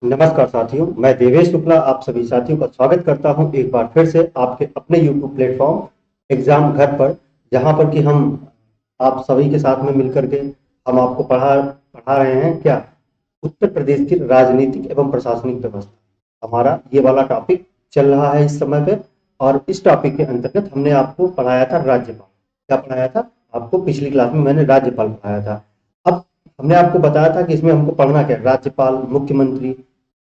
नमस्कार साथियों, मैं देवेश शुक्ला आप सभी साथियों का स्वागत करता हूं एक बार फिर से आपके अपने YouTube प्लेटफॉर्म एग्जाम घर पर, जहां पर कि हम आप सभी के साथ में मिलकर के हम आपको पढ़ा पढ़ा रहे हैं क्या उत्तर प्रदेश की राजनीतिक एवं प्रशासनिक व्यवस्था। हमारा ये वाला टॉपिक चल रहा है इस समय पे। और इस टॉपिक के अंतर्गत हमने आपको पढ़ाया था राज्यपाल। क्या पढ़ाया था आपको? पिछली क्लास में मैंने राज्यपाल पढ़ाया था। अब हमने आपको बताया था कि इसमें हमको पढ़ना क्या है, राज्यपाल, मुख्यमंत्री,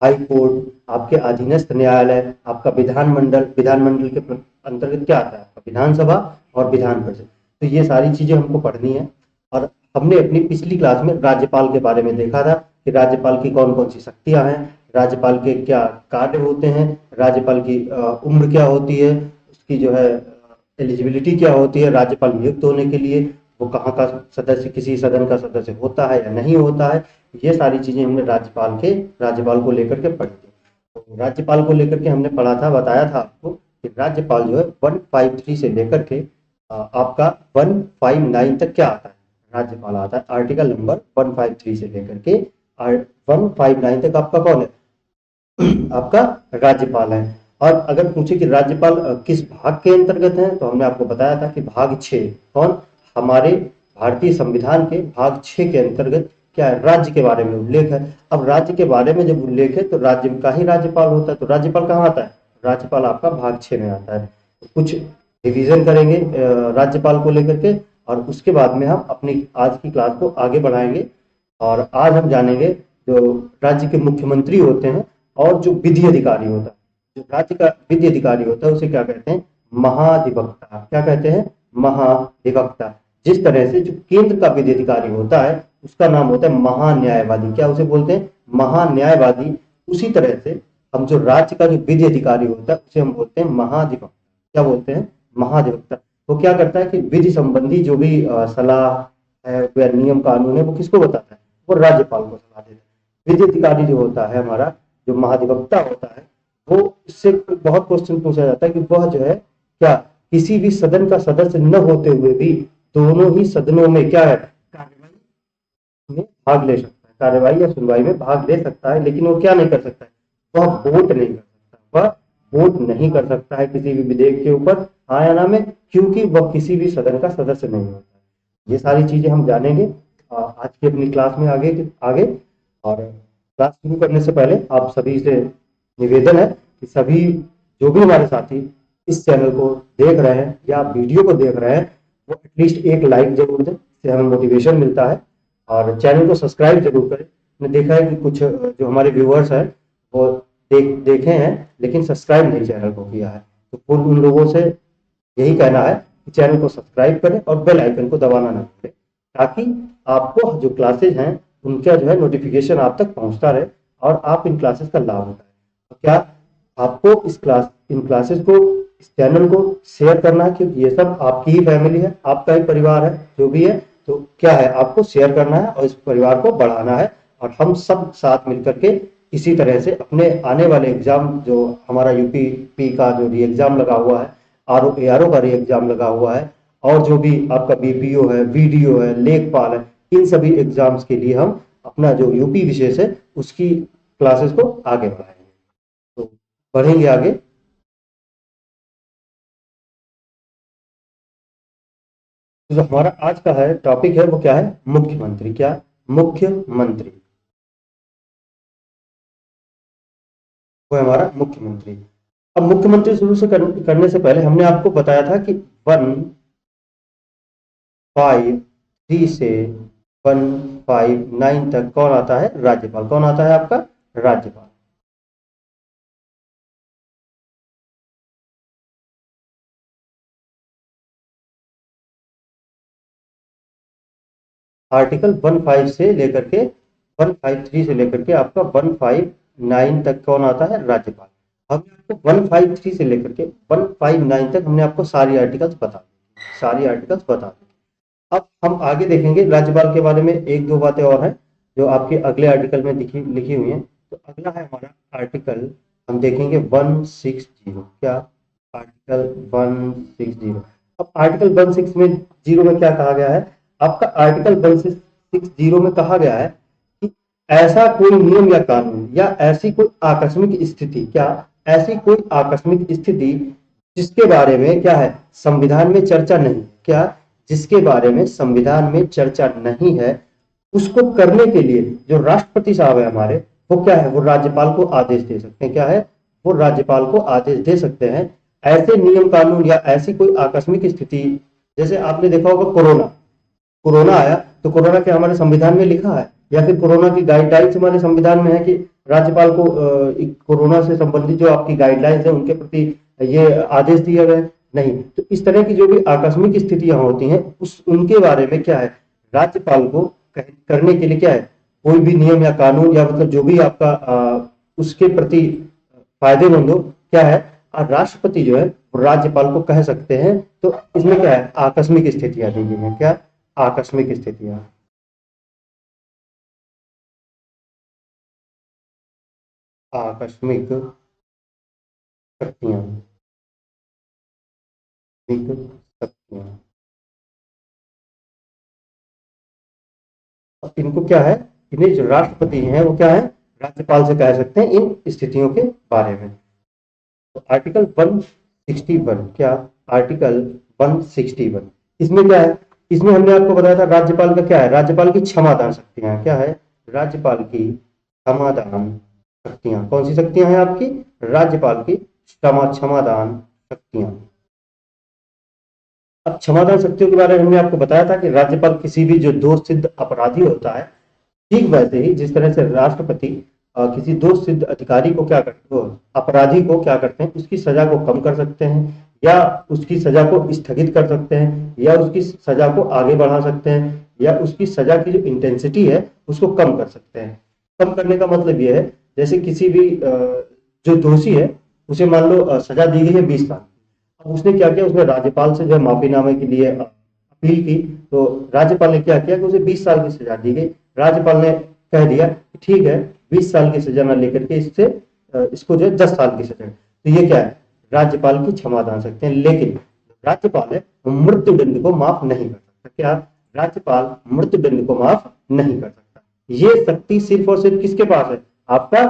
हाई कोर्ट, आपके अधीनस्थ न्यायालय, आपका विधानमंडल, विधानमंडल के अंतर्गत क्या आता है आपका विधानसभा और विधान परिषद। तो ये सारी चीजें हमको पढ़नी है। और हमने अपनी पिछली क्लास में राज्यपाल के बारे में देखा था कि राज्यपाल की कौन कौन सी शक्तियां हैं, राज्यपाल के क्या कार्य होते हैं, राज्यपाल की उम्र क्या होती है, उसकी जो है एलिजिबिलिटी क्या होती है राज्यपाल नियुक्त होने के लिए, वो कहाँ का सदस्य, किसी सदन का सदस्य होता है या नहीं होता है। ये सारी चीजें हमने राज्यपाल को लेकर के पढ़ी थी। तो राज्यपाल को लेकर के हमने पढ़ा था, बताया था आपको कि राज्यपाल जो है 153 से लेकर के आपका 159 तक क्या आता है, राज्यपाल आता है। आर्टिकल नंबर 153 से लेकर के 159 तक आपका कौन है, आपका राज्यपाल है। और अगर पूछे कि राज्यपाल किस भाग के अंतर्गत है, तो हमने आपको बताया था कि भाग 6, कौन, हमारे भारतीय संविधान के भाग 6 के अंतर्गत क्या है, राज्य के बारे में उल्लेख है। अब राज्य के बारे में जब उल्लेख है तो राज्य का ही राज्यपाल होता है। तो राज्यपाल कहाँ आता है, राज्यपाल आपका भाग 6 में आता है। तो कुछ रिवीजन करेंगे राज्यपाल को लेकर के, और उसके बाद में हम अपनी आज की क्लास को आगे बढ़ाएंगे। और आज हम जानेंगे जो राज्य के मुख्यमंत्री होते हैं और जो विधि अधिकारी होता है, जो राज्य का विधि अधिकारी होता है उसे क्या कहते हैं, महाधिवक्ता। क्या कहते हैं, महाधिवक्ता। जिस तरह से जो केंद्र का विधि अधिकारी होता है उसका नाम होता है महान्यायवादी। क्या उसे बोलते हैं, महान्यायवादी। उसी तरह से हम जो राज्य का जो विधि अधिकारी होता है उसे हम बोलते हैं महाधिवक्ता। क्या बोलते हैं, महाधिवक्ता। वो क्या करता है कि विधि संबंधी जो भी सलाह है या नियम कानून है वो किसको बताता है, वो राज्यपाल को सलाह देता है। विधि अधिकारी जो होता है हमारा, जो महाधिवक्ता होता है, वो इससे बहुत क्वेश्चन पूछा जाता है कि वह जो है क्या किसी भी सदन का सदस्य न होते हुए भी दोनों ही सदनों में क्या है, कार्यवाही में भाग ले सकता है, कार्यवाही या सुनवाई में भाग ले सकता है। लेकिन वो क्या नहीं कर सकता है, वह वोट नहीं कर सकता, वह वोट नहीं कर सकता है किसी भी विधेयक के ऊपर, हाँ या ना में, क्योंकि वह किसी भी सदन का सदस्य नहीं होता है। ये सारी चीजें हम जानेंगे आज की अपनी क्लास में आगे आगे। और क्लास शुरू करने से पहले आप सभी से निवेदन है कि सभी जो भी हमारे साथी इस चैनल को देख रहे हैं या वीडियो को देख रहे हैं, वो एटलीस्ट एक लाइक जरूर दें, इससे हमें मोटिवेशन मिलता है। और चैनल को सब्सक्राइब जरूर करें। मैंने देखा है कि कुछ जो हमारे व्यूअर्स हैं वो देखे हैं लेकिन सब्सक्राइब नहीं चैनल को किया है। तो उन लोगों से यही कहना है कि चैनल को सब्सक्राइब करें और बेल आइकन को दबाना ना भूलें, ताकि आपको जो क्लासेज हैं उनका जो है नोटिफिकेशन आप तक पहुंचता रहे और आप इन क्लासेस का लाभ उठाएं। तो क्या आपको इन क्लासेस को, इस चैनल को शेयर करना है, क्योंकि ये सब आपकी ही फैमिली है, आपका ही परिवार है जो भी है। तो क्या है, आपको शेयर करना है और इस परिवार को बढ़ाना है। और हम सब साथ मिलकर के इसी तरह से अपने आने वाले एग्जाम, जो हमारा यूपी का जो री एग्जाम लगा हुआ है, आरओ एआरओ का री एग्जाम लगा हुआ है, और जो भी आपका बीपीओ है, वीडीओ है, लेखपाल है, इन सभी एग्जाम्स के लिए हम अपना जो यूपी विशेष है उसकी क्लासेस को आगे बढ़ाएंगे। तो बढ़ेंगे आगे। तो जो हमारा आज का है टॉपिक है वो क्या है, मुख्यमंत्री। क्या, मुख्यमंत्री, वो है हमारा मुख्यमंत्री। अब मुख्यमंत्री शुरू से करने से पहले हमने आपको बताया था कि 153 से 159 तक कौन आता है, राज्यपाल। कौन आता है आपका, राज्यपाल। आर्टिकल 15 से लेकर के 153 से लेकर के आपका 159 तक कौन आता है, राज्यपाल। हमने आपको 153 से लेकर के 159 तक हमने आपको सारी आर्टिकल्स बता दी। अब हम आगे देखेंगे राज्यपाल के बारे में, एक दो बातें और हैं जो आपके अगले आर्टिकल में लिखी हुई हैं। तो अगला है हमारा आर्टिकल, हम देखेंगे 160। क्या, आर्टिकल 160। अब आर्टिकल 160 में क्या कहा गया है, आपका आर्टिकल 160 में कहा गया है कि ऐसा कोई नियम या कानून या ऐसी कोई आकस्मिक स्थिति, क्या ऐसी कोई आकस्मिक स्थिति जिसके बारे में क्या है संविधान में चर्चा नहीं, क्या जिसके बारे में संविधान में चर्चा नहीं है, उसको करने के लिए जो राष्ट्रपति साहब है हमारे, वो क्या है वो राज्यपाल को आदेश दे सकते हैं। क्या है वो राज्यपाल को आदेश दे सकते हैं। ऐसे नियम कानून या ऐसी कोई आकस्मिक स्थिति, जैसे आपने देखा होगा कोरोना, कोरोना आया तो कोरोना के हमारे संविधान में लिखा है या फिर कोरोना की गाइडलाइंस हमारे संविधान में है कि राज्यपाल को कोरोना से संबंधित जो आपकी गाइडलाइंस है उनके प्रति ये आदेश दिया गया नहीं। तो इस तरह की जो भी आकस्मिक स्थितियां होती हैं उस उनके बारे में क्या है राज्यपाल को करने के लिए क्या है कोई भी नियम या कानून या मतलब जो भी आपका उसके प्रति फायदेमंद हो, क्या है राष्ट्रपति जो है राज्यपाल को कह सकते हैं। तो इसमें क्या है आकस्मिक स्थितियां दी गई हैं। क्या आकस्मिक स्थितियां, आकस्मिक शक्तियां, शक्तियां, इनको क्या है इन्हें जो राष्ट्रपति हैं वो क्या है राज्यपाल से कह सकते हैं इन स्थितियों के बारे में। तो आर्टिकल 161, क्या आर्टिकल 161 इसमें क्या है, इसमें हमने आपको बताया था राज्यपाल का क्या है राज्यपाल की क्षमादान शक्तियां, क्या है राज्यपाल की क्षमादान शक्तियां, कौन सी शक्तियां हैं आपकी राज्यपाल की क्षमादान शक्तियां। अब क्षमादान शक्तियों के बारे में हमने आपको बताया था कि राज्यपाल किसी भी जो दोष सिद्ध अपराधी होता है, ठीक वैसे ही जिस तरह से राष्ट्रपति किसी दोष सिद्ध अधिकारी को क्या करते हो अपराधी को क्या करते हैं उसकी सजा को कम कर सकते हैं या उसकी सजा को स्थगित कर सकते हैं या उसकी सजा को आगे बढ़ा सकते हैं या उसकी सजा की जो इंटेंसिटी है उसको कम कर सकते हैं। कम करने का मतलब यह है जैसे किसी भी जो दोषी है उसे मान लो सजा दी गई है 20 साल, अब उसने क्या किया उसने राज्यपाल से जो है माफीनामे के लिए अपील की, तो राज्यपाल ने क्या किया कि उसे 20 साल की सजा दी गई। राज्यपाल ने कह दिया कि ठीक है 20 साल की सजा न लेकर के इसको जो है 10 साल की सजा, तो ये क्या है राज्यपाल की क्षमा दान सकते हैं। लेकिन राज्यपाल है मृत्युदंड को माफ नहीं कर सकता। क्या राज्यपाल मृत्युदंड को माफ नहीं कर सकता। ये शक्ति सिर्फ और सिर्फ किसके पास है आपका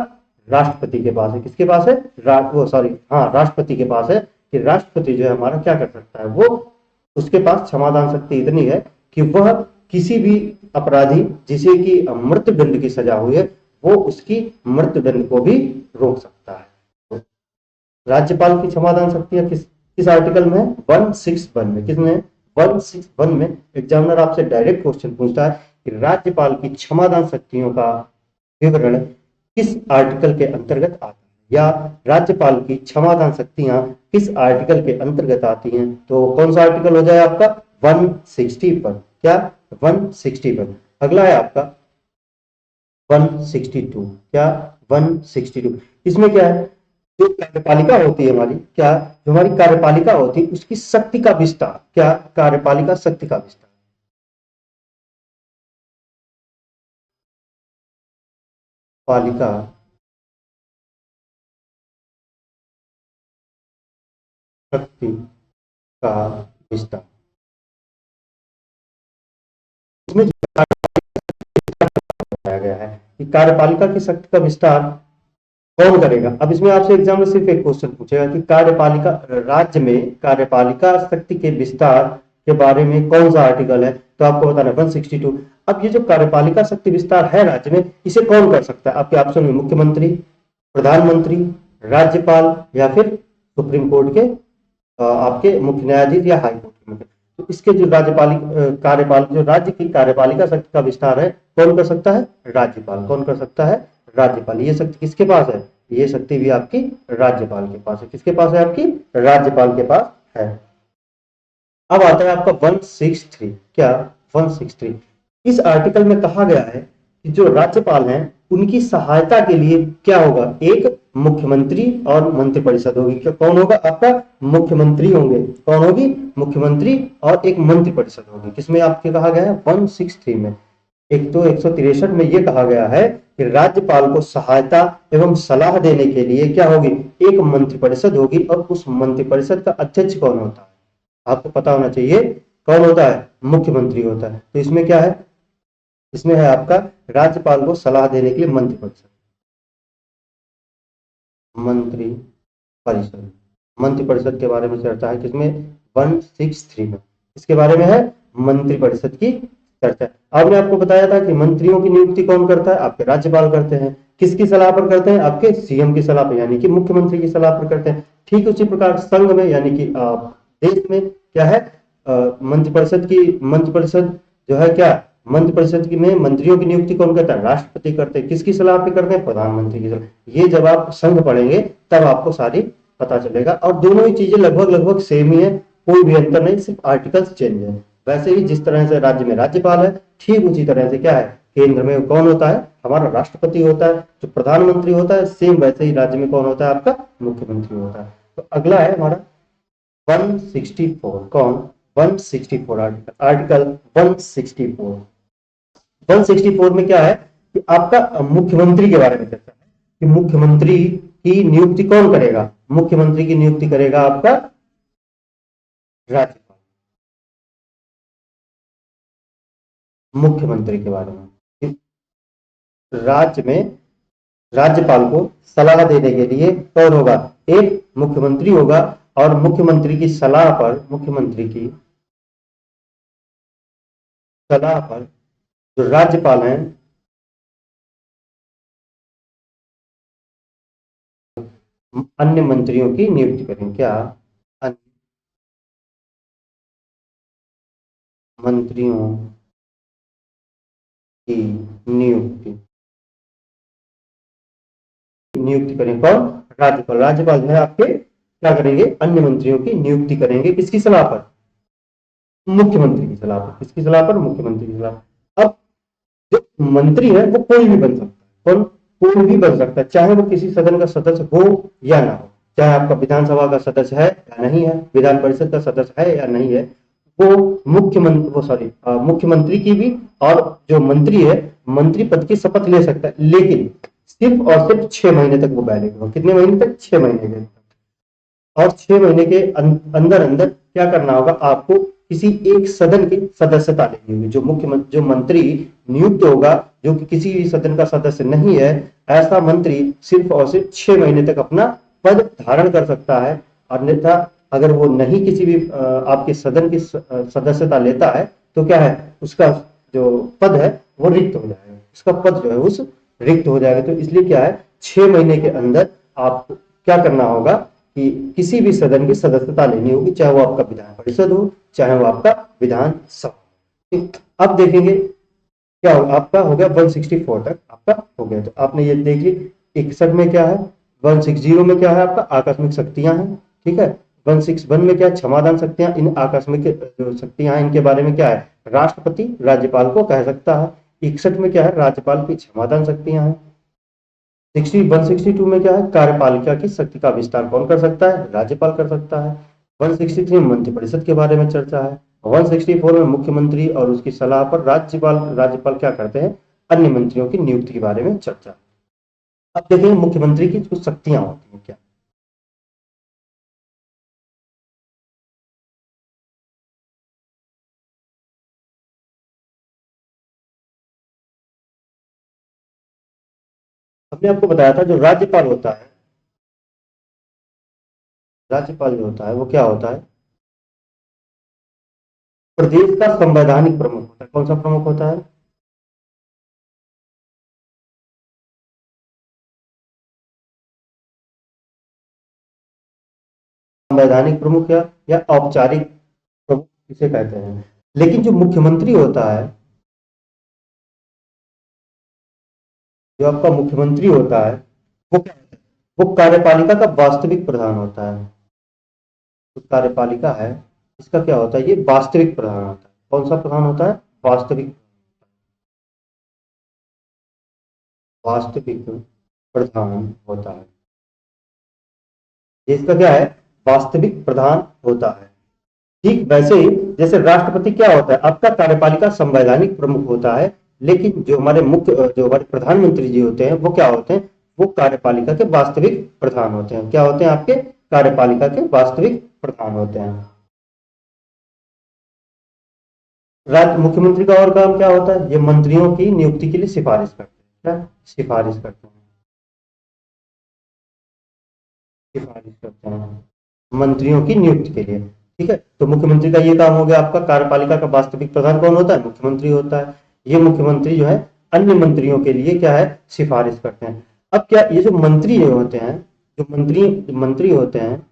राष्ट्रपति के पास है। किसके पास है राष्ट्रपति के पास है कि राष्ट्रपति जो है हमारा क्या कर सकता है वो उसके पास क्षमादान शक्ति इतनी है कि वह किसी भी अपराधी जिसे कि मृत्युदंड की सजा हुई है वो उसकी मृत्युदंड को भी रोक सकता है। तो राज्यपाल की क्षमादान शक्तियां किस आर्टिकल में है 161 में। किसमें 161 में एग्जामिनर आपसे डायरेक्ट क्वेश्चन पूछता है कि राज्यपाल की क्षमादान शक्तियों का विवरण किस आर्टिकल के अंतर्गत आता है या राज्यपाल की क्षमादान शक्तियां किस आर्टिकल के अंतर्गत आती हैं। तो कौन सा आर्टिकल हो जाए आपका 160 पर। क्या 160 पर। अगला है आपका 162। क्या 162 इसमें क्या है जो कार्यपालिका होती है हमारी, क्या जो हमारी कार्यपालिका होती है उसकी शक्ति का विस्तार। क्या कार्यपालिका शक्ति का विस्तार, पालिका शक्ति का विस्तार, इसमें बताया गया है कि कार्यपालिका की शक्ति का विस्तार कौन करेगा। अब इसमें आपसे एग्जाम में सिर्फ एक क्वेश्चन पूछेगा कि कार्यपालिका राज्य में कार्यपालिका शक्ति के विस्तार के बारे में कौन सा आर्टिकल है, तो आपको बताना 162। अब ये जो कार्यपालिका शक्ति विस्तार है राज्य में इसे कौन कर सकता है आपके ऑप्शन में मुख्यमंत्री, प्रधानमंत्री, राज्यपाल या फिर सुप्रीम कोर्ट के आपके मुख्य न्यायाधीश या हाईकोर्ट के मुख्य। तो इसके जो जो राज्य की कार्यपालिका शक्ति का विस्तार है कौन कर सकता है राज्यपाल। कौन कर सकता है राज्यपाल। ये शक्ति किसके पास है, ये शक्ति भी आपकी राज्यपाल के पास है। किसके पास है आपकी राज्यपाल के पास है। अब आता है आपका 163। क्या 163 इस आर्टिकल में कहा गया है कि जो राज्यपाल हैं उनकी सहायता के लिए क्या होगा एक मुख्यमंत्री और मंत्रिपरिषद होगी। क्या कौन होगा आपका मुख्यमंत्री होंगे। कौन होगी मुख्यमंत्री और एक मंत्रिपरिषद होगी। किसमें आपके कहा गया है 163 में। एक तो 163 में यह कहा गया है कि राज्यपाल को सहायता एवं सलाह देने के लिए क्या होगी एक मंत्रिपरिषद होगी और उस मंत्रिपरिषद का अध्यक्ष कौन होता है आपको पता होना चाहिए कौन होता है मुख्यमंत्री होता है। तो इसमें क्या है इसमें है आपका राज्यपाल को सलाह देने के लिए मंत्रिपरिषद। मंत्री परिषद, मंत्रिपरिषद के बारे में चर्चा है किसमें, 163 में, इसके बारे में है मंत्रिपरिषद की चर्चा। आपने आपको बताया था कि मंत्रियों की नियुक्ति कौन करता है, आपके राज्यपाल करते हैं। किसकी सलाह पर करते हैं, आपके सीएम की सलाह पर, यानी कि मुख्यमंत्री की सलाह पर करते हैं। ठीक उसी प्रकार संघ में यानी कि देश में क्या है, मंत्रिपरिषद जो है क्या, मंत्रिपरिषद की में मंत्रियों की नियुक्ति कौन करता है, राष्ट्रपति करते हैं। किसकी सलाह पे करते हैं, प्रधानमंत्री की सलाह। ये जब आप संघ पढ़ेंगे तब आपको सारी पता चलेगा। और दोनों ही चीजें लगभग लगभग सेम ही है, कोई भी अंतर नहीं, सिर्फ आर्टिकल्स चेंज है। वैसे ही जिस तरह से राज्य में राज्यपाल है, ठीक उसी तरह से क्या है, केंद्र में कौन होता है, हमारा राष्ट्रपति होता है। जो प्रधानमंत्री होता है सेम वैसे ही राज्य में कौन होता है, आपका मुख्यमंत्री होता है। तो अगला है हमारा 164, कौन, 164 आर्टिकल, आर्टिकल 164। 164 में क्या है कि आपका मुख्यमंत्री के बारे में चर्चा है कि मुख्यमंत्री की नियुक्ति कौन करेगा, मुख्यमंत्री की नियुक्ति करेगा आपका राज्यपाल। मुख्यमंत्री के बारे में, राज्य में राज्यपाल को सलाह देने के लिए कौन होगा, एक मुख्यमंत्री होगा। और मुख्यमंत्री की सलाह पर, मुख्यमंत्री की सलाह पर जो राज्यपाल हैं, अन्य मंत्रियों की नियुक्ति करेंगे। क्या, अन्य मंत्रियों की नियुक्ति नियुक्ति करें कौन, राज्यपाल। राज्यपाल जो है आपके क्या करेंगे, अन्य मंत्रियों की नियुक्ति करेंगे। किसकी सलाह पर, मुख्यमंत्री की सलाह पर। किसकी सलाह पर, मुख्यमंत्री की सलाह पर। अब जो मंत्री है वो कोई भी बन सकता है, कौन, कोई भी बन सकता है, चाहे वो किसी सदन का सदस्य हो या ना हो, चाहे आपका विधानसभा का सदस्य है या नहीं है, विधान परिषद का सदस्य है या नहीं है, वो मुख्यमंत्री, वो सॉरी मुख्यमंत्री की भी, और जो मंत्री है मंत्री पद की शपथ ले सकता है, लेकिन सिर्फ और सिर्फ 6 महीने तक वो वैलिड होगा। कितने महीने तक, 6 महीने के। और 6 महीने के अंदर अंदर क्या करना होगा, आपको किसी एक सदन की सदस्यता लेनी होगी। जो मंत्री नियुक्त होगा, जो कि किसी भी सदन का सदस्य नहीं है, ऐसा मंत्री सिर्फ और सिर्फ 6 महीने तक अपना पद धारण कर सकता है। अन्यथा अगर वो नहीं किसी भी आपके सदन की सदस्यता लेता है, तो क्या है, उसका जो पद है वो रिक्त हो जाएगा, उसका पद जो है उस रिक्त हो जाएगा। तो इसलिए क्या है, 6 महीने के अंदर आपको क्या करना होगा कि किसी भी सदन की सदस्यता लेनी होगी, चाहे वो आपका विधान परिषद हो, चाहे वो आपका विधानसभा। अब देखेंगे क्या हो, आपका हो गया 164 तक आपका हो गया। तो आपने ये देख ली 61 में क्या है, 160 में क्या है, आपका आकस्मिक शक्तियां हैं। ठीक है, 161 में क्या है, क्षमादान शक्तियां। इन आकस्मिक जो शक्तियां हैं इनके बारे में क्या है, राष्ट्रपति राज्यपाल को कह सकता है। 61 में क्या है, राज्यपाल की क्षमादान शक्तियां हैं। 162 में क्या है, कार्यपालिका की शक्ति का विस्तार कौन कर सकता है, राज्यपाल कर सकता है। 163 में मंत्रिपरिषद के बारे में चर्चा है। 164 में मुख्यमंत्री और उसकी सलाह पर राज्यपाल राज्यपाल क्या करते हैं, अन्य मंत्रियों की नियुक्ति के बारे में चर्चा। अब देखेंगे मुख्यमंत्री की कुछ शक्तियां होती हैं क्या। हमने आपको बताया था जो राज्यपाल होता है, राज्यपाल जो होता है वो क्या होता है, प्रदेश का संवैधानिक प्रमुख होता है। कौन सा प्रमुख होता है, संवैधानिक प्रमुख या औपचारिक प्रमुख इसे कहते हैं। लेकिन जो मुख्यमंत्री होता है, जो आपका मुख्यमंत्री होता है वो क्या होता है? वो कार्यपालिका का वास्तविक प्रधान होता है। जो कार्यपालिका है इसका क्या होता है, ये वास्तविक प्रधान होता है। कौन सा प्रधान होता है, वास्तविक, वास्तविक प्रधान होता है। ये इसका क्या है, वास्तविक प्रधान होता है। ठीक वैसे ही जैसे राष्ट्रपति क्या होता है, आपका कार्यपालिका संवैधानिक प्रमुख होता है। लेकिन जो हमारे प्रधानमंत्री जी होते हैं वो क्या होते हैं, वो कार्यपालिका के वास्तविक प्रधान होते हैं। क्या होते हैं, आपके कार्यपालिका के वास्तविक प्रधान होते हैं। मुख्यमंत्री का और काम क्या होता है, ये मंत्रियों की नियुक्ति के लिए सिफारिश करते हैं, क्या सिफारिश करते हैं, सिफारिश करते हैं मंत्रियों की नियुक्ति के लिए। ठीक है, तो मुख्यमंत्री का ये काम हो गया। आपका कार्यपालिका का वास्तविक प्रधान कौन होता है, मुख्यमंत्री होता है। ये मुख्यमंत्री जो है अन्य मंत्रियों के लिए क्या है, सिफारिश करते हैं। अब क्या ये जो मंत्री जो होते हैं, जो मंत्री होते हैं,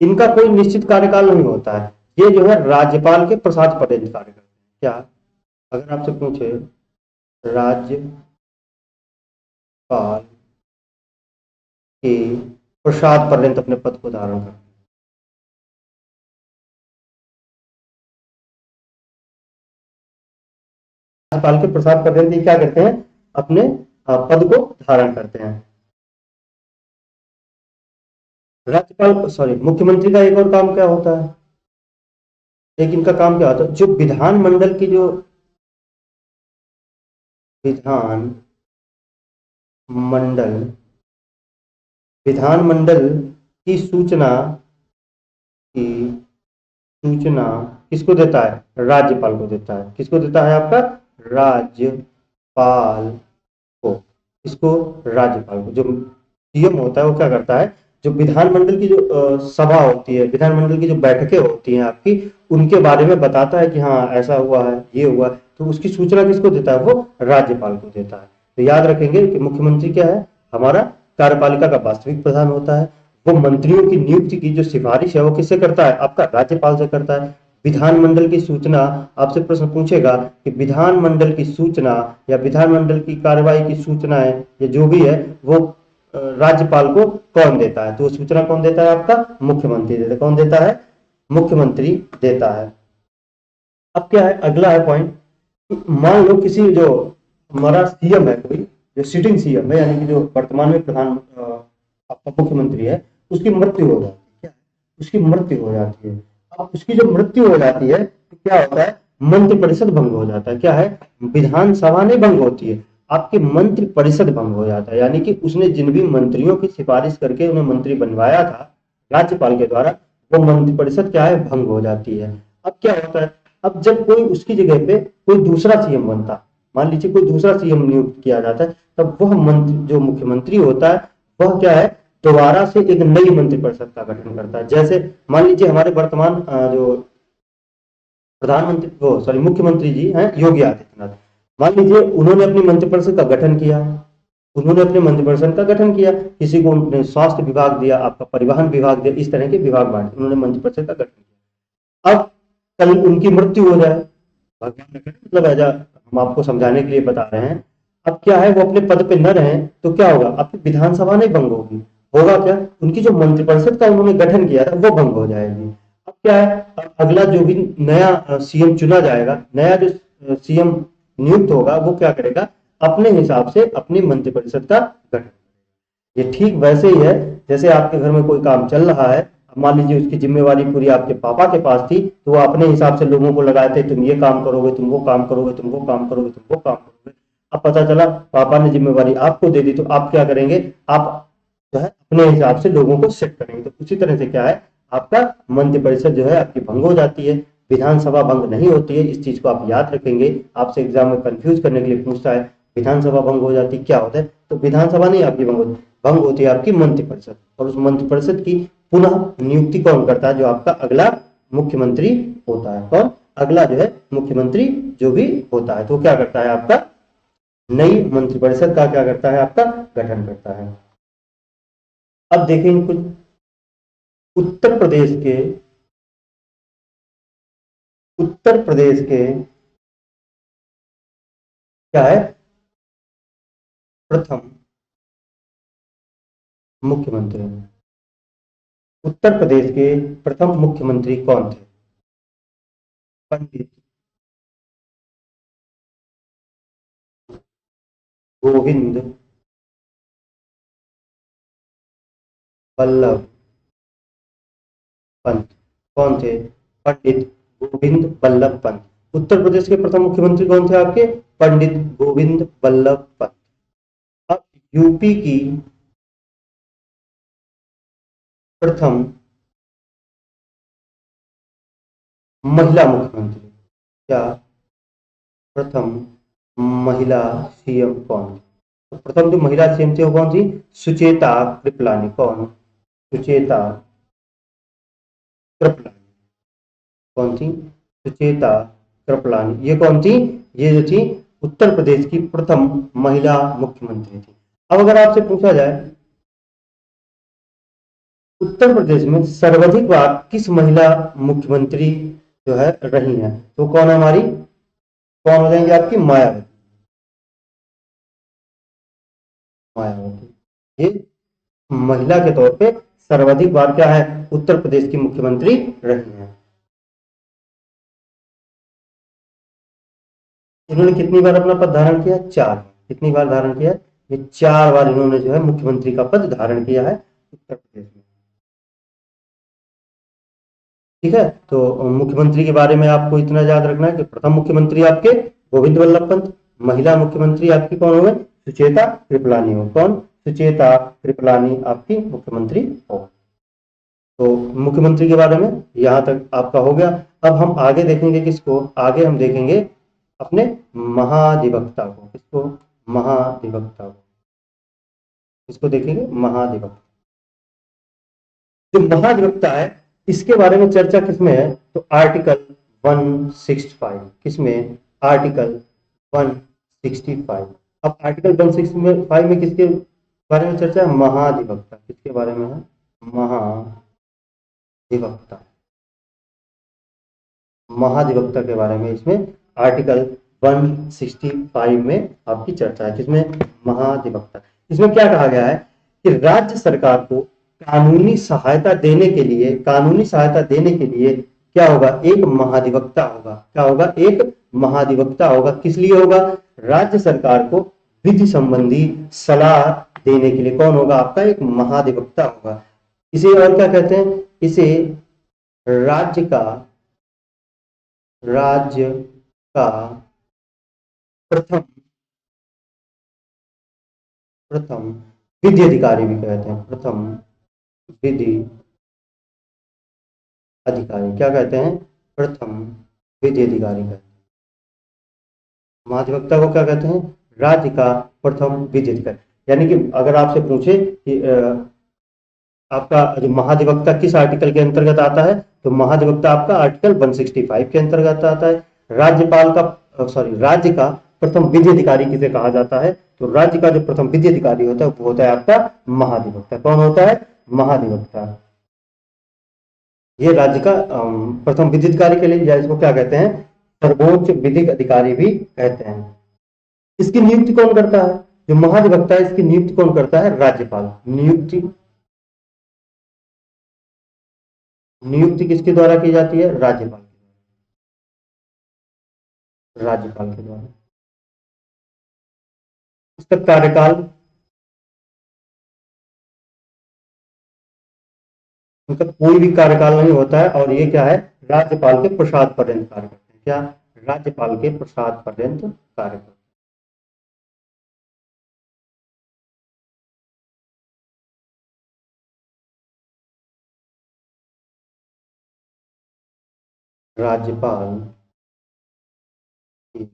इनका कोई निश्चित कार्यकाल नहीं होता है। ये जो है राज्यपाल के प्रसाद पर्यंत कार्य करते हैं। क्या, अगर आपसे पूछे राज्यपाल के प्रसाद पर्यंत अपने पद को धारण करते हैं। राज्यपाल के प्रसाद पर्यंत ये क्या करते हैं, अपने पद को धारण करते हैं। राज्यपाल सॉरी मुख्यमंत्री का एक और काम क्या होता है, एक इनका काम क्या होता है, जो विधानमंडल की जो विधान मंडल विधानमंडल की की सूचना किसको देता है, राज्यपाल को देता है। किसको देता है, आपका राज्यपाल को। इसको राज्यपाल को, जो सीएम होता है वो क्या करता है, जो विधानमंडल की जो सभा होती है, विधानमंडल की जो बैठकें होती हैं आपकी, उनके बारे में बताता है कि हाँ ऐसा हुआ है, ये हुआ है, तो उसकी सूचना किसको देता है, वो राज्यपाल को देता है। तो याद रखेंगे कि मुख्यमंत्री क्या है, हमारा कार्यपालिका का वास्तविक प्रधान होता है। वो मंत्रियों की नियुक्ति की जो सिफारिश है वो किससे करता है, आपका राज्यपाल से करता है। विधानमंडल की सूचना, आपसे प्रश्न पूछेगा कि विधानमंडल की सूचना या विधानमंडल की कार्यवाही की सूचनाएं या जो भी है वो राज्यपाल को कौन देता है, तो वो सूचना कौन देता है, आपका मुख्यमंत्री देता है। कौन देता है, मुख्यमंत्री देता है। अब क्या है, अगला है पॉइंट, मान लो किसी जो हमारा सीएम है, कोई जो सिटिंग सीएम है, यानी कि जो वर्तमान में प्रधान आपका मुख्यमंत्री है, उसकी मृत्यु हो जाती है। क्या, उसकी मृत्यु हो जाती है। अब उसकी जो मृत्यु हो जाती है तो क्या होता है, मंत्रिपरिषद भंग हो जाता है। क्या है, विधानसभा नहीं भंग होती है, आपकी मंत्रि परिषद भंग हो जाता है। यानी कि उसने जिन भी मंत्रियों की सिफारिश करके उन्हें मंत्री बनवाया था राज्यपाल के द्वारा, वो मंत्रिपरिषद क्या है, भंग हो जाती है। अब क्या होता है, अब जब कोई उसकी जगह पे कोई दूसरा सीएम बनता, मान लीजिए कोई दूसरा सीएम नियुक्त किया जाता है, तब वह मंत्री जो मुख्यमंत्री होता है वह क्या है, दोबारा से एक नई मंत्रिपरिषद का गठन करता है। जैसे मान लीजिए हमारे वर्तमान जो प्रधानमंत्री वो सॉरी मुख्यमंत्री जी हैं योगी आदित्यनाथ, मान लीजिए उन्होंने अपनी मंत्रिपरिषद का गठन किया, उन्होंने अपने मंत्रिपरिषद का गठन किया, किसी को उन्होंने स्वास्थ्य विभाग दिया, आपका परिवहन विभाग दिया, इस तरह के विभाग बांटे, उन्होंने मंत्रिपरिषद का गठन किया। अब कल उनकी मृत्यु हो जाए, भगवान ने करे, मतलब ऐसा हम आपको समझाने के लिए बता रहे हैं। अब क्या है, वो अपने पद पे न रहे तो क्या होगा, आपकी विधानसभा नहीं भंग होगी, होगा क्या, उनकी जो मंत्रिपरिषद का उन्होंने गठन किया था वो भंग हो जाएगी। अब क्या है, अब अगला जो भी नया सीएम चुना जाएगा, नया जो सीएम नियुक्त होगा, वो क्या करेगा, अपने हिसाब से अपनी मंत्रिपरिषद का गठन। ये ठीक वैसे ही है जैसे आपके घर में कोई काम चल रहा है, मान लीजिए उसकी जिम्मेवारी पूरी आपके पापा के पास थी, तो वो अपने हिसाब से लोगों को लगाए थे, तुम ये काम करोगे, तुम वो काम करोगे, तुम वो काम करोगे, तुम वो काम करोगे। अब पता चला पापा ने जिम्मेवारी आपको दे दी, तो आप क्या करेंगे, आप जो है अपने हिसाब से लोगों को सेट करेंगे। तो उसी तरह से क्या है, आपका मंत्रिपरिषद जो है आपकी भंग हो जाती है, विधानसभा भंग नहीं होती है। इस चीज को आप याद रखेंगे, आपसे एग्जाम में कंफ्यूज करने के लिए पूछता है, विधानसभा भंग हो जाती क्या होता है, तो विधानसभा नहीं आपकी भंग होती, भंग होती है आपकी मंत्रिपरिषद। और उस मंत्रिपरिषद की पुनः नियुक्ति कौन करता है, जो आपका अगला मुख्यमंत्री होता है। कौन, अगला जो है मुख्यमंत्री जो भी होता है, तो क्या करता है, आपका नई मंत्रिपरिषद का क्या करता है, आपका गठन करता है। अब देखें कुछ उत्तर प्रदेश के उत्तर प्रदेश के क्या है, प्रथम मुख्यमंत्री। उत्तर प्रदेश के प्रथम मुख्यमंत्री कौन थे, पंडित गोविंद वल्लभ पंत। कौन थे, पंडित गोविंद वल्लभ पंत। उत्तर प्रदेश के प्रथम मुख्यमंत्री कौन थे आपके, पंडित गोविंद वल्लभ पंत। अब यूपी की प्रथम महिला मुख्यमंत्री, क्या प्रथम महिला सीएम कौन थी? तो प्रथम जो महिला सीएम थी वो कौन थी? सुचेता कृपलानी। कौन? सुचेता कृपलानी। कौन थी? सुचेता कृपलानी। ये कौन थी? ये जो थी उत्तर प्रदेश की प्रथम महिला मुख्यमंत्री थी। अब अगर आपसे पूछा जाए उत्तर प्रदेश में सर्वाधिक बार किस महिला मुख्यमंत्री जो है रही है, तो कौन हमारी, कौन हो जाएंगे आपकी? मायावती। मायावती ये महिला के तौर पे सर्वाधिक बार क्या है, उत्तर प्रदेश की मुख्यमंत्री रही हैं। इन्होंने कितनी बार अपना पद धारण किया? 4 बार। कितनी बार धारण किया? ये 4 बार इन्होंने जो है मुख्यमंत्री का पद धारण किया है उत्तर प्रदेश में। ठीक है, तो मुख्यमंत्री के बारे में आपको इतना याद रखना है कि प्रथम मुख्यमंत्री आपके गोविंद वल्लभ पंत, महिला मुख्यमंत्री आपकी कौन हो? सुचेता कृपलानी हो। कौन? सुचेता कृपलानी आपकी मुख्यमंत्री हो। तो मुख्यमंत्री के बारे में यहां तक आपका हो गया। अब हम आगे देखेंगे किसको? आगे हम देखेंगे अपने महाधिवक्ता को। किसको? महाधिवक्ता को। इसको देखेंगे महाधिवक्ता। जो महाधिवक्ता है इसके बारे में चर्चा किसमें है? तो आर्टिकल 165। किसमें? आर्टिकल 165। अब आर्टिकल 165 में किसके बारे में चर्चा है? महाधिवक्ता। किसके बारे में है? महाधिवक्ता। महाधिवक्ता के बारे में इसमें आर्टिकल 165 में आपकी चर्चा है। किसमें? महाधिवक्ता। इसमें क्या कहा गया है कि राज्य सरकार को कानूनी सहायता देने के लिए, कानूनी सहायता देने के लिए क्या होगा? एक महाधिवक्ता होगा। क्या होगा? एक महाधिवक्ता होगा। किस लिए होगा? राज्य सरकार को विधि संबंधी सलाह देने के लिए कौन होगा? आपका एक महाधिवक्ता होगा। इसे और क्या कहते हैं? इसे राज्य का, राज्य का प्रथम, प्रथम विधि अधिकारी भी कहते हैं। प्रथम विधि अधिकारी क्या कहते हैं? प्रथम विधि अधिकारी कहते हैं। महाधिवक्ता को क्या कहते हैं? राज्य का प्रथम विधि अधिकारी। यानी कि अगर आपसे पूछे कि आपका जो महाधिवक्ता किस आर्टिकल के अंतर्गत आता है, तो महाधिवक्ता आपका आर्टिकल 165 के अंतर्गत आता है। राज्यपाल का सॉरी राज्य का प्रथम विधि अधिकारी किसे कहा जाता है? तो राज्य का जो प्रथम विधि अधिकारी होता है वो होता है आपका महाधिवक्ता। कौन होता है? महाधिवक्ता। ये राज्य का प्रथम विधि अधिकारी के लिए, या इसको क्या कहते हैं? सर्वोच्च विधिक अधिकारी भी कहते हैं। इसकी नियुक्ति कौन करता है? जो महाधिवक्ता है इसकी नियुक्ति कौन करता है? राज्यपाल। नियुक्ति, नियुक्ति किसके द्वारा की जाती है? राज्यपाल। राज्यपाल के द्वारा। इसका कार्यकाल, उनका कोई भी कार्यकाल नहीं होता है, और ये क्या है? राज्यपाल के प्रसाद पर्यंत कार्य करते हैं। क्या? राज्यपाल के प्रसाद पर्यंत कार्य करते हैं। राज्यपाल के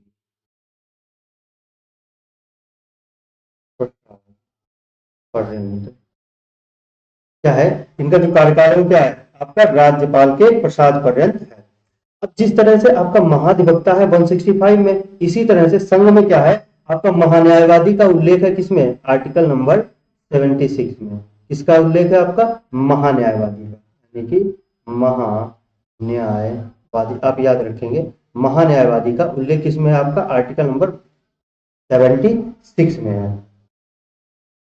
प्रसाद पर्यंत क्या है? इनका जो कार्यकाल है वो क्या है? आपका राज्यपाल के प्रसाद पर्यंत है। अब जिस तरह से आपका महाधिवक्ता है 165 में, इसी तरह से संघ में क्या है? आपका महान्यायवादी का उल्लेख है। किसमें? आर्टिकल नंबर 76 में। किसका उल्लेख है? आपका महान्यायवादी का। यानी कि महान्यायवादी, आप याद रखेंगे महान्यायवादी का उल्लेख किसमें है? आपका आर्टिकल नंबर 76 में है।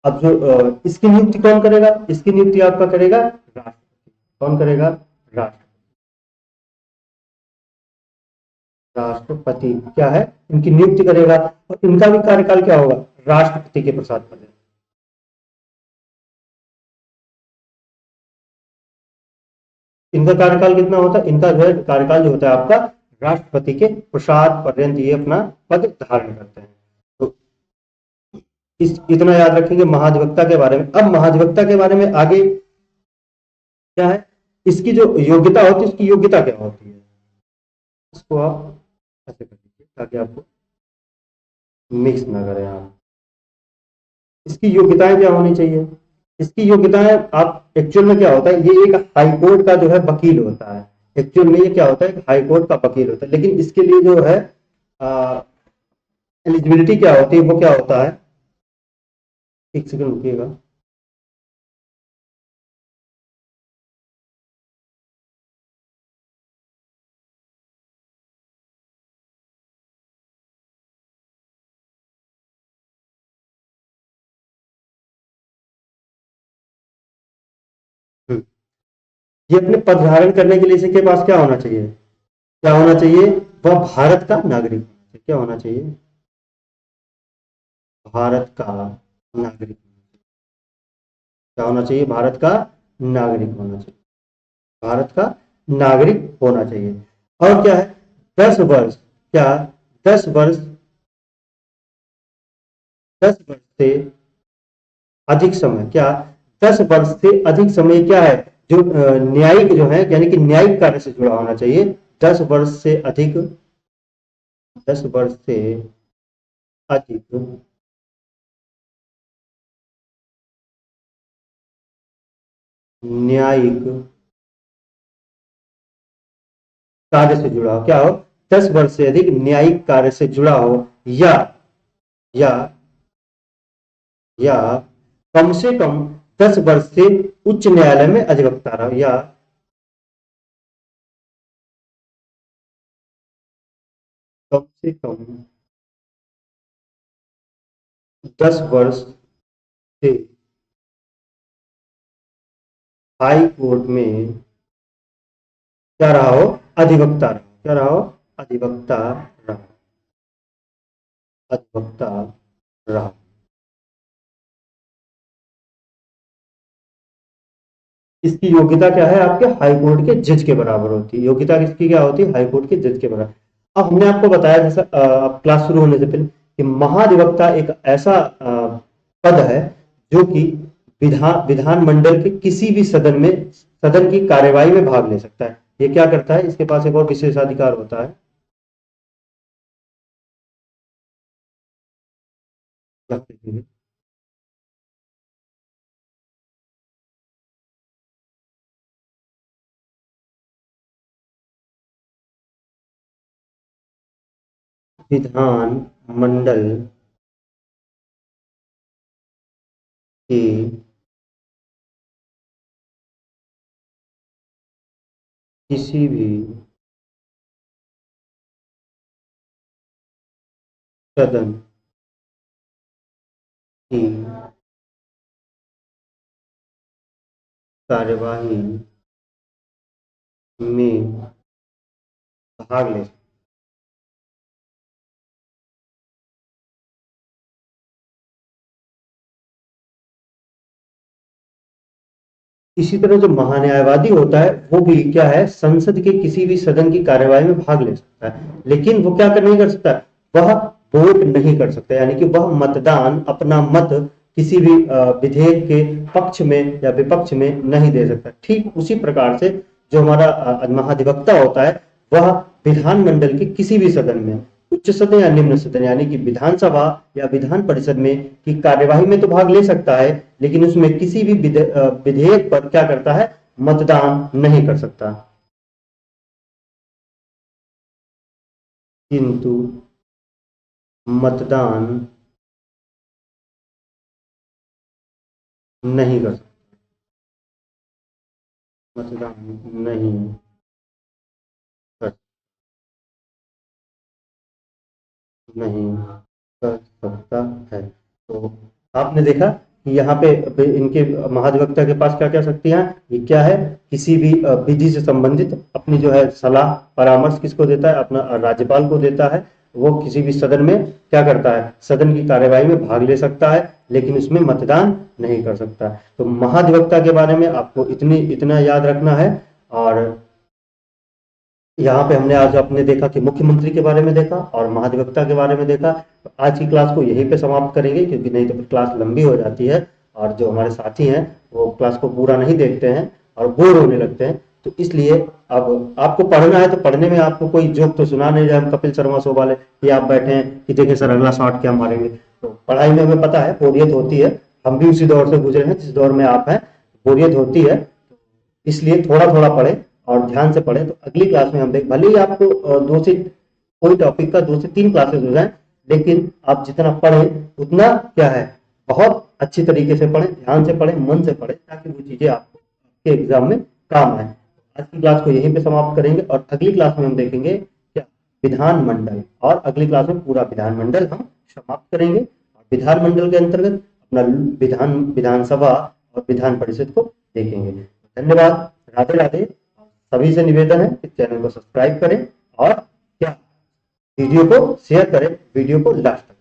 अब जो इसकी नियुक्ति कौन करेगा? इसकी नियुक्ति आपका करेगा राष्ट्रपति। कौन करेगा? राष्ट्रपति। राष्ट्रपति क्या है? इनकी नियुक्ति करेगा। और इनका भी कार्यकाल क्या होगा? राष्ट्रपति के प्रसाद पर। इनका कार्यकाल कितना होता है? इनका जो है कार्यकाल जो होता है आपका राष्ट्रपति के प्रसाद पर्यंत ये अपना पद धारण करते हैं। तो इस इतना याद रखेंगे महाधिवक्ता के बारे में। अब महाधिवक्ता के बारे में आगे क्या है? इसकी जो योग्यता होती है, इसकी योग्यता क्या होती है? इसको आप ऐसे कर दीजिए ताकि आपको मिक्स ना करें आप। इसकी योग्यताएं क्या होनी चाहिए? इसकी योग्यताएं, आप एक्चुअल में क्या होता है, ये एक हाई कोर्ट का जो है वकील होता है। एक्चुअल में ये क्या होता है, एक हाई कोर्ट का वकील होता है, लेकिन इसके लिए जो है एलिजिबिलिटी क्या होती है, वो क्या होता है, एक सेकंड रुकिएगा। हम्म, ये अपने पद धारण करने के लिए इसके पास क्या होना चाहिए, क्या होना चाहिए, वह भारत का नागरिक, क्या होना चाहिए, भारत का नागरिक, क्या होना चाहिए, भारत का नागरिक होना चाहिए, भारत का नागरिक होना चाहिए। और क्या है, 10 वर्ष, क्या 10 वर्ष, 10 वर्ष से अधिक समय, क्या 10 वर्ष से अधिक समय क्या है, जो न्यायिक जो है, यानी कि न्यायिक कार्य से जुड़ा होना चाहिए। 10 वर्ष से अधिक, 10 वर्ष से अधिक न्यायिक कार्य से जुड़ा हो, क्या हो, 10 वर्ष से अधिक न्यायिक कार्य से जुड़ा हो, या या या कम से कम 10 वर्ष से उच्च न्यायालय में अधिवक्ता रहा, या कम से कम 10 वर्ष से हाई कोर्ट में क्या रहा हो, अधिवक्ता रहा, क्या रहा हो, अधिवक्ता रहा, अधिवक्ता रहा। इसकी योग्यता क्या है, आपके हाई कोर्ट के जज के बराबर होती है। योग्यता किसकी क्या होती है, हाई कोर्ट के जज के बराबर। अब हमने आपको बताया जैसा क्लास शुरू होने से पहले कि महाधिवक्ता एक ऐसा पद है जो कि विधानमंडल के किसी भी सदन में, सदन की कार्यवाही में भाग ले सकता है। ये क्या करता है, इसके पास एक और विशेषाधिकार होता है, विधान मंडल की किसी भी सदन की कार्यवाही में भाग ले। इसी तरह जो महान्यायवादी होता है वो भी क्या है, संसद के किसी भी सदन की कार्यवाही में भाग ले सकता है, लेकिन वो क्या कर नहीं कर सकता, वह वोट नहीं कर सकता, यानी कि वह मतदान, अपना मत किसी भी विधेयक के पक्ष में या विपक्ष में नहीं दे सकता। ठीक उसी प्रकार से जो हमारा महाधिवक्ता होता है, वह विधानमंडल के किसी भी सदन में, उच्च सदन या निम्न सदन, यानी कि विधानसभा या विधान परिषद में की कार्यवाही में तो भाग ले सकता है, लेकिन उसमें किसी भी विधेयक पर क्या करता है, मतदान नहीं कर सकता। किंतु मतदान नहीं कर सकता, मतदान नहीं कर, नहीं कर सकता है। तो आपने देखा कि यहाँ पे इनके महाधिवक्ता के पास क्या क्या शक्तियां हैं, ये क्या है, किसी भी विधि से संबंधित अपनी जो है सलाह परामर्श किसको देता है, अपना राज्यपाल को देता है। वो किसी भी सदन में क्या करता है, सदन की कार्यवाही में भाग ले सकता है, लेकिन उसमें मतदान नहीं कर सकता। तो महाधिवक्ता के बारे में आपको इतना याद रखना है। और यहाँ पे हमने आज आपने देखा कि मुख्यमंत्री के बारे में देखा और महाधिवक्ता के बारे में देखा। तो आज की क्लास को यहीं पे समाप्त करेंगे, क्योंकि नहीं तो फिर क्लास लंबी हो जाती है और जो हमारे साथी हैं वो क्लास को पूरा नहीं देखते हैं और बोर होने लगते हैं। तो इसलिए अब आपको पढ़ना है तो पढ़ने में आपको कोई जोक तो सुना नहीं रहा, हम कपिल शर्मा शो वाले कि आप बैठे हैं कि देखिए सर अगला शॉट क्या मारेंगे। तो पढ़ाई में हमें पता है बोरियत होती है, हम भी उसी दौर से गुजरे हैं जिस दौर में आप हैं, बोरियत होती है। इसलिए थोड़ा थोड़ा पढ़े और ध्यान से पढ़े। तो अगली क्लास में हम देख, भले ही आपको दो से कोई टॉपिक का 2 से 3 क्लासेस हो जाए, लेकिन आप जितना पढ़ें उतना क्या है, बहुत अच्छी तरीके से पढ़ें, ध्यान से पढ़ें, मन से पढ़ें, ताकि वो चीजें आपके एग्जाम में काम आए। आज की क्लास को यहीं पे समाप्त करेंगे और अगली क्लास में हम देखेंगे क्या, विधानमंडल, और अगली क्लास में पूरा विधानमंडल हम समाप्त करेंगे और विधानमंडल के अंतर्गत अपना विधानसभा और विधान परिषद को देखेंगे। धन्यवाद, राधे राधे। सभी से निवेदन है कि चैनल को सब्सक्राइब करें और क्या, वीडियो को शेयर करें, वीडियो को लास्ट तक।